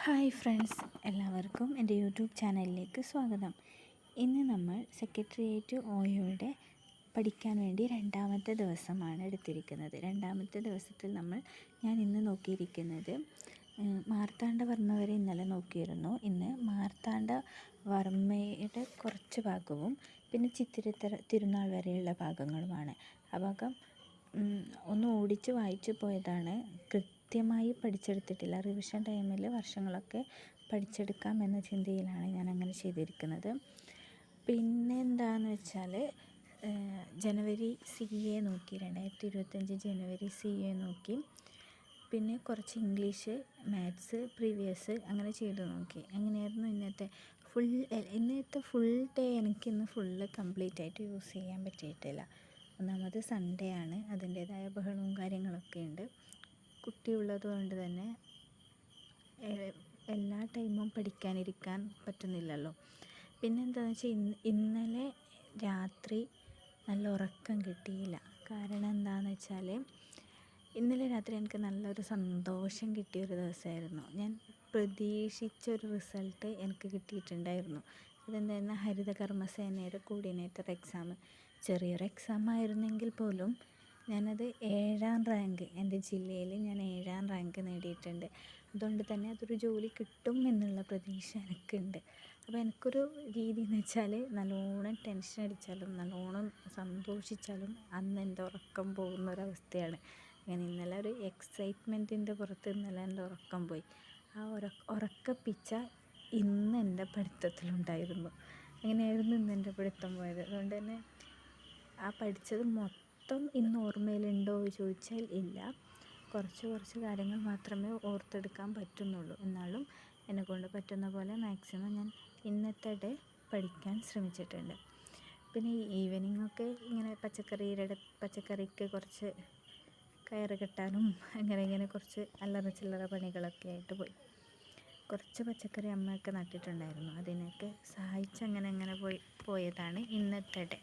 Hi friends, എല്ലാവർക്കും എൻ്റെ YouTube ചാനലിലേക്ക് സ്വാഗതം. ഇന്ന് നമ്മൾ സെക്രട്ടേറിയറ്റ് OAയുടെ പഠിക്കാൻ വേണ്ടി രണ്ടാമത്തെ ദിവസമാണ് എടുത്തിരിക്കുന്നത്. രണ്ടാമത്തെ ദിവസത്തിൽ ഞാൻ ഇന്ന് നോക്കിയിരിക്കുന്നത് മാർത്താണ്ഡവർമ്മ ഇന്നലെ നോക്കിയിരുന്നു. ഇന്ന് മാർത്താണ്ഡവർമ്മയുടെ കുറച്ച് ഭാഗവും പിന്നെ ചിത്തിര തിരുനാൾ വരെയുള്ള ഭാഗങ്ങളുമാണ്. ആ ഭാഗം ഒന്ന് ഓടിച്ച് വായിച്ചു പോയതാണ്. കൃത്യമായി പഠിച്ചെടുത്തിട്ടില്ല. റിവിഷൻ ടൈമിൽ വർഷങ്ങളൊക്കെ പഠിച്ചെടുക്കാം എന്ന ചിന്തയിലാണ് ഞാൻ അങ്ങനെ ചെയ്തിരിക്കുന്നത്. പിന്നെ എന്താണെന്ന് വെച്ചാൽ ജനുവരി CA നോക്കി, 2025 ജനുവരി CA നോക്കി. പിന്നെ കുറച്ച് ഇംഗ്ലീഷ്, മാത്സ്, പ്രീവിയസ് അങ്ങനെ ചെയ്ത് നോക്കി. അങ്ങനെയായിരുന്നു ഇന്നത്തെ ഫുൾ ഡേ. എനിക്കിന്ന് ഫുള്ള് കംപ്ലീറ്റ് ആയിട്ട് യൂസ് ചെയ്യാൻ പറ്റിയിട്ടില്ല. ഒന്നാമത് സൺഡേ ആണ്, അതിൻ്റേതായ ബഹളവും കാര്യങ്ങളൊക്കെ ഉണ്ട്. കുട്ടിയുള്ളത് കൊണ്ട് തന്നെ എല്ലാ ടൈമും പഠിക്കാനിരിക്കാൻ പറ്റുന്നില്ലല്ലോ. പിന്നെ എന്താണെന്ന് വെച്ചാൽ ഇന്നലെ രാത്രി നല്ല ഉറക്കം കിട്ടിയില്ല. കാരണം എന്താണെന്ന് വെച്ചാൽ ഇന്നലെ രാത്രി എനിക്ക് നല്ലൊരു സന്തോഷം കിട്ടിയൊരു ദിവസമായിരുന്നു. ഞാൻ പ്രതീക്ഷിച്ചൊരു റിസൾട്ട് എനിക്ക് കിട്ടിയിട്ടുണ്ടായിരുന്നു. അതെന്തായിരുന്നു, ഹരിതകർമ്മസേനയുടെ കോർഡിനേറ്റർ എക്സാം. ചെറിയൊരു എക്സാം ആയിരുന്നെങ്കിൽ പോലും ഞാനത് 7ാം റാങ്ക്, എൻ്റെ ജില്ലയിൽ ഞാൻ 7ാം റാങ്ക് നേടിയിട്ടുണ്ട്. അതുകൊണ്ട് തന്നെ അതൊരു ജോലി കിട്ടും എന്നുള്ള പ്രതീക്ഷ എനിക്കുണ്ട്. അപ്പോൾ എനിക്കൊരു രീതി എന്ന് വെച്ചാൽ നല്ലോണം ടെൻഷൻ അടിച്ചാലും നല്ലോണം സന്തോഷിച്ചാലും അന്ന് എൻ്റെ ഉറക്കം പോകുന്നൊരവസ്ഥയാണ്. അങ്ങനെ ഇന്നലെ ഒരു എക്സൈറ്റ്മെൻറ്റിൻ്റെ പുറത്ത് ഇന്നലെ എൻ്റെ ഉറക്കം പോയി. ആ ഉറക്കപ്പിച്ച ഇന്ന് എൻ്റെ പഠിത്തത്തിലുണ്ടായിരുന്നു. അങ്ങനെയായിരുന്നു ഇന്ന് എൻ്റെ പഠിത്തം പോയത്. അതുകൊണ്ട് തന്നെ ആ പഠിച്ചത് മൊത്തം ഇന്ന് ഓർമ്മയിലുണ്ടോ എന്ന് ചോദിച്ചാൽ ഇല്ല. കുറച്ച് കാര്യങ്ങൾ മാത്രമേ ഓർത്തെടുക്കാൻ പറ്റുന്നുള്ളൂ. എന്നാലും എന്നെക്കൊണ്ട് പറ്റുന്ന പോലെ മാക്സിമം ഞാൻ ഇന്നത്തെ ഡേ പഠിക്കാൻ ശ്രമിച്ചിട്ടുണ്ട്. പിന്നെ ഈവനിങ്ങൊക്കെ ഇങ്ങനെ പച്ചക്കറിക്ക് കുറച്ച് കയറ് കെട്ടാനും അങ്ങനെ കുറച്ച് അല്ലറ ചില്ലറ പണികളൊക്കെ ആയിട്ട് പോയി. കുറച്ച് പച്ചക്കറി അമ്മയൊക്കെ നട്ടിട്ടുണ്ടായിരുന്നു. അതിനൊക്കെ സഹായിച്ച് അങ്ങനെ പോയതാണ് ഇന്നത്തെ ഡേ.